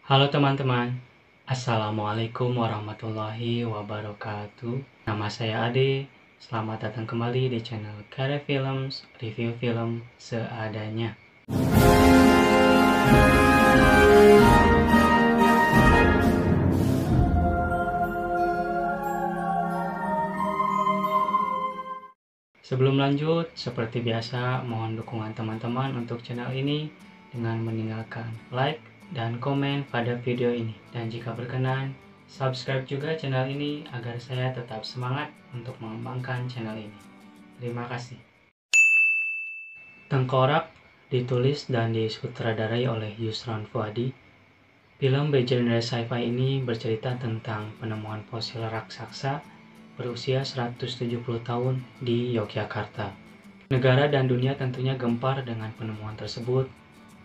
Halo teman-teman, Assalamualaikum warahmatullahi wabarakatuh. Nama saya Ade, selamat datang kembali di channel Kare Films, review film seadanya. Sebelum lanjut, seperti biasa, mohon dukungan teman-teman untuk channel ini dengan meninggalkan like dan komen pada video ini. Dan jika berkenan, subscribe juga channel ini agar saya tetap semangat untuk mengembangkan channel ini. Terima kasih. Tengkorak ditulis dan disutradarai oleh Yusran Fuadi. Film bergenre sci-fi ini bercerita tentang penemuan fosil raksasa berusia 170 tahun di Yogyakarta. Negara dan dunia tentunya gempar dengan penemuan tersebut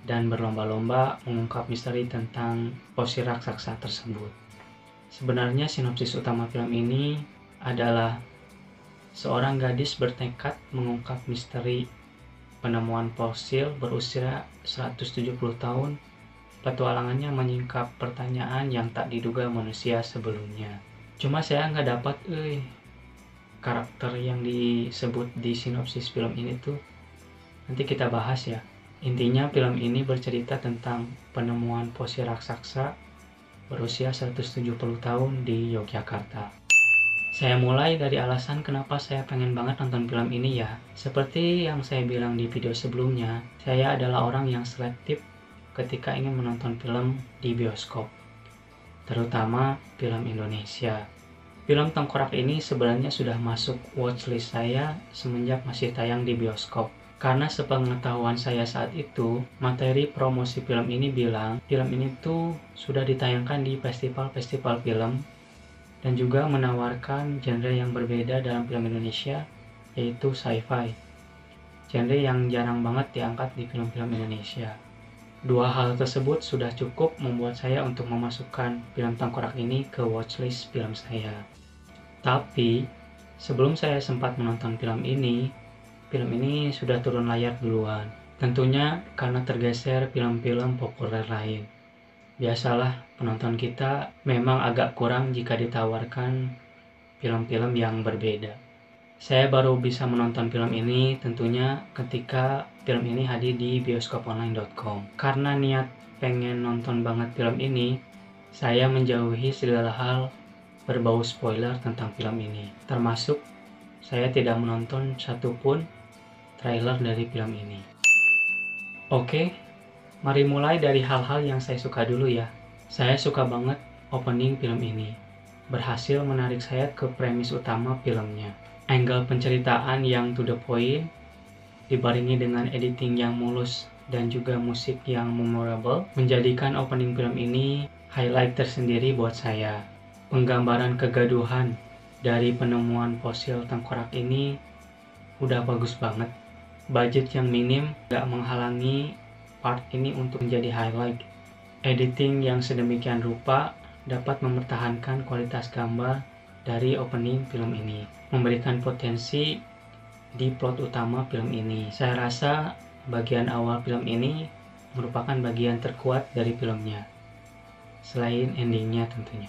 dan berlomba-lomba mengungkap misteri tentang fosil raksasa tersebut. Sebenarnya sinopsis utama film ini adalah seorang gadis bertekad mengungkap misteri penemuan fosil berusia 170 tahun. Petualangannya menyingkap pertanyaan yang tak diduga manusia sebelumnya. Cuma saya nggak dapat karakter yang disebut di sinopsis film ini tuh. Nanti kita bahas ya. Intinya film ini bercerita tentang penemuan fosil raksasa berusia 170 tahun di Yogyakarta. Saya mulai dari alasan kenapa saya pengen banget nonton film ini ya. Seperti yang saya bilang di video sebelumnya, saya adalah orang yang selektif ketika ingin menonton film di bioskop, terutama film Indonesia. Film Tengkorak ini sebenarnya sudah masuk watchlist saya semenjak masih tayang di bioskop. Karena sepengetahuan saya saat itu, materi promosi film ini bilang film ini tuh sudah ditayangkan di festival-festival film dan juga menawarkan genre yang berbeda dalam film Indonesia, yaitu sci-fi. Genre yang jarang banget diangkat di film-film Indonesia. Dua hal tersebut sudah cukup membuat saya untuk memasukkan film Tengkorak ini ke watchlist film saya. Tapi, sebelum saya sempat menonton film ini sudah turun layar duluan. Tentunya karena tergeser film-film populer lain. Biasalah, penonton kita memang agak kurang jika ditawarkan film-film yang berbeda. Saya baru bisa menonton film ini tentunya ketika film ini hadir di bioskoponline.com. Karena niat pengen nonton banget film ini, saya menjauhi segala hal berbau spoiler tentang film ini. Termasuk saya tidak menonton satupun trailer dari film ini. Oke, mari mulai dari hal-hal yang saya suka dulu ya. Saya suka banget opening film ini. Berhasil menarik saya ke premis utama filmnya. Angle penceritaan yang to the point, dibarengi dengan editing yang mulus dan juga musik yang memorable, menjadikan opening film ini highlight tersendiri buat saya. Penggambaran kegaduhan dari penemuan fosil tengkorak ini udah bagus banget. Budget yang minim gak menghalangi part ini untuk menjadi highlight. Editing yang sedemikian rupa dapat mempertahankan kualitas gambar dari opening film ini, memberikan potensi di plot utama film ini. Saya rasa bagian awal film ini merupakan bagian terkuat dari filmnya, selain endingnya tentunya.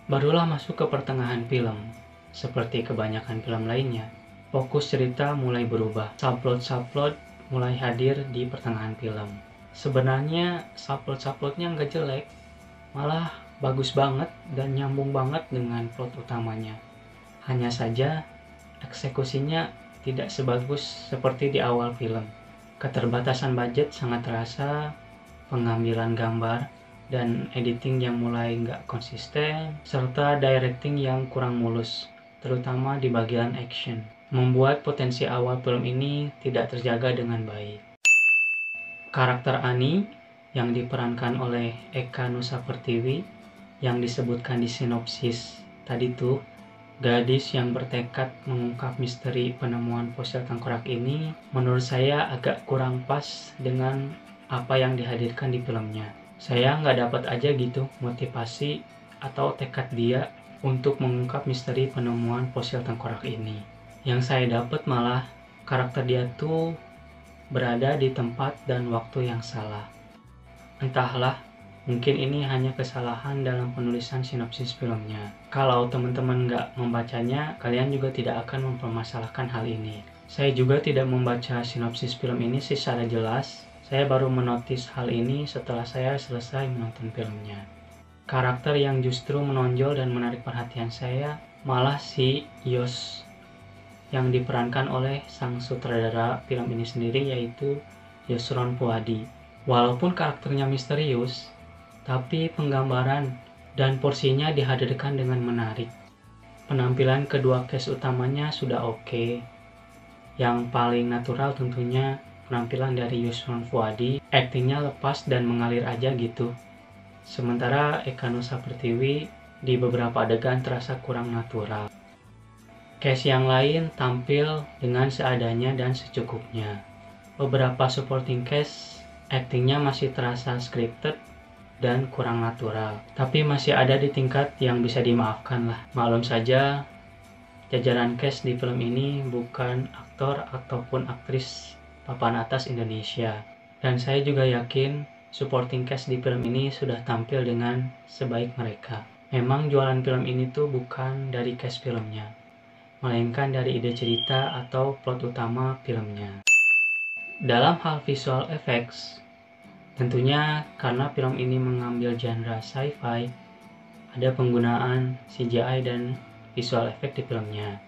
Barulah masuk ke pertengahan film, seperti kebanyakan film lainnya, fokus cerita mulai berubah. Subplot mulai hadir di pertengahan film. Sebenarnya subplotnya nggak jelek, malah bagus banget dan nyambung banget dengan plot utamanya. Hanya saja eksekusinya tidak sebagus seperti di awal film. Keterbatasan budget sangat terasa, pengambilan gambar dan editing yang mulai nggak konsisten, serta directing yang kurang mulus, terutama di bagian action, membuat potensi awal film ini tidak terjaga dengan baik. Karakter Ani yang diperankan oleh Eka Nusa Pertiwi yang disebutkan di sinopsis tadi tuh, gadis yang bertekad mengungkap misteri penemuan fosil tengkorak ini menurut saya agak kurang pas dengan apa yang dihadirkan di filmnya. Saya nggak dapat aja gitu motivasi atau tekad dia untuk mengungkap misteri penemuan fosil tengkorak ini. Yang saya dapat malah karakter dia tuh berada di tempat dan waktu yang salah. Entahlah, Mungkin ini hanya kesalahan dalam penulisan sinopsis filmnya. Kalau teman-teman nggak membacanya, kalian juga tidak akan mempermasalahkan hal ini. Saya juga tidak membaca sinopsis film ini secara jelas. Saya baru menotis hal ini setelah saya selesai menonton filmnya. Karakter yang justru menonjol dan menarik perhatian saya malah si Yos yang diperankan oleh sang sutradara film ini sendiri, yaitu Yusron Fuadi. Walaupun karakternya misterius, tapi penggambaran dan porsinya dihadirkan dengan menarik. Penampilan kedua cast utamanya sudah oke. Yang paling natural tentunya penampilan dari Yusron Fuadi. Aktingnya lepas dan mengalir aja gitu. Sementara Eka Nusa Pertiwi di beberapa adegan terasa kurang natural. Cast yang lain tampil dengan seadanya dan secukupnya. Beberapa supporting cast aktingnya masih terasa scripted dan kurang natural, tapi masih ada di tingkat yang bisa dimaafkan lah. Maklum saja, jajaran cast di film ini bukan aktor ataupun aktris papan atas Indonesia, dan saya juga yakin supporting cast di film ini sudah tampil dengan sebaik mereka. Memang jualan film ini tuh bukan dari cast filmnya, melainkan dari ide cerita atau plot utama filmnya. Dalam hal visual effects, tentunya karena film ini mengambil genre sci-fi, ada penggunaan CGI dan visual effect di filmnya.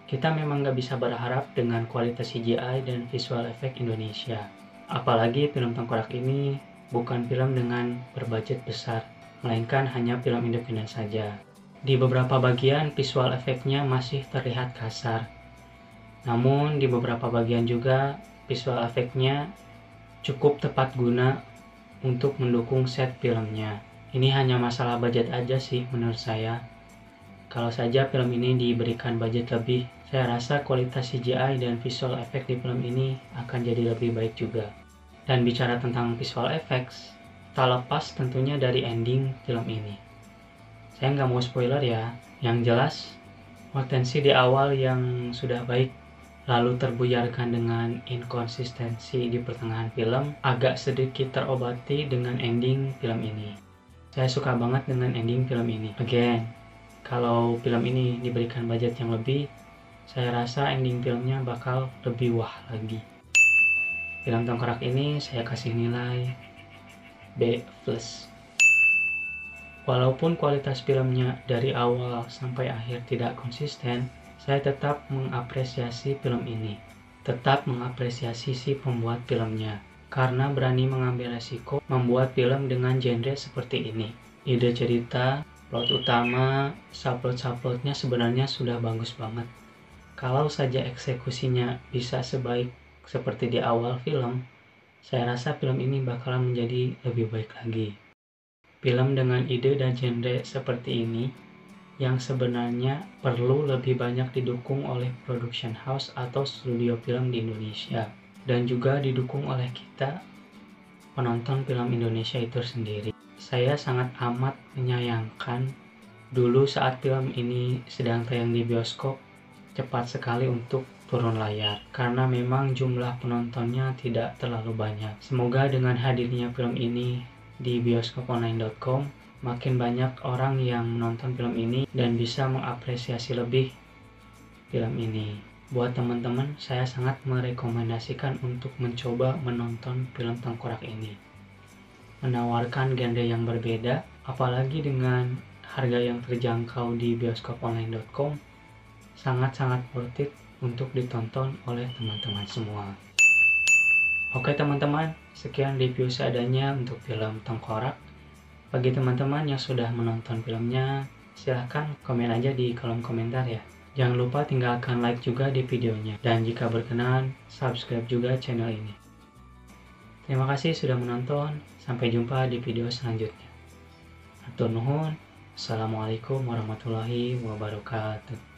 Kita memang nggak bisa berharap dengan kualitas CGI dan visual effect Indonesia. Apalagi film Tengkorak ini bukan film dengan berbudget besar, melainkan hanya film independen saja. Di beberapa bagian visual efeknya masih terlihat kasar. Namun di beberapa bagian juga visual efeknya cukup tepat guna untuk mendukung set filmnya. Ini hanya masalah budget aja sih menurut saya. Kalau saja film ini diberikan budget lebih, saya rasa kualitas CGI dan visual effect di film ini akan jadi lebih baik juga. Dan bicara tentang visual effects, tak lepas tentunya dari ending film ini. Saya nggak mau spoiler ya, yang jelas potensi di awal yang sudah baik lalu terbuyarkan dengan inkonsistensi di pertengahan film, agak sedikit terobati dengan ending film ini. Saya suka banget dengan ending film ini. Again, kalau film ini diberikan budget yang lebih, saya rasa ending filmnya bakal lebih wah lagi. Film Tengkorak ini saya kasih nilai B+. Walaupun kualitas filmnya dari awal sampai akhir tidak konsisten, saya tetap mengapresiasi film ini. Tetap mengapresiasi si pembuat filmnya, karena berani mengambil resiko membuat film dengan genre seperti ini. Ide cerita, plot utama, subplot-subplotnya sebenarnya sudah bagus banget. Kalau saja eksekusinya bisa sebaik seperti di awal film, saya rasa film ini bakalan menjadi lebih baik lagi. Film dengan ide dan genre seperti ini yang sebenarnya perlu lebih banyak didukung oleh production house atau studio film di Indonesia, dan juga didukung oleh kita penonton film Indonesia itu sendiri. Saya sangat amat menyayangkan dulu saat film ini sedang tayang di bioskop cepat sekali untuk turun layar, karena memang jumlah penontonnya tidak terlalu banyak. Semoga dengan hadirnya film ini di bioskoponline.com makin banyak orang yang menonton film ini dan bisa mengapresiasi lebih film ini. Buat teman-teman, saya sangat merekomendasikan untuk mencoba menonton film Tengkorak ini. Menawarkan genre yang berbeda, apalagi dengan harga yang terjangkau di bioskoponline.com, sangat-sangat worth it untuk ditonton oleh teman-teman semua. Oke teman-teman, sekian review seadanya untuk film Tengkorak. Bagi teman-teman yang sudah menonton filmnya, silahkan komen aja di kolom komentar ya. Jangan lupa tinggalkan like juga di videonya. Dan jika berkenan, subscribe juga channel ini. Terima kasih sudah menonton. Sampai jumpa di video selanjutnya. Hatur nuhun. Assalamualaikum warahmatullahi wabarakatuh.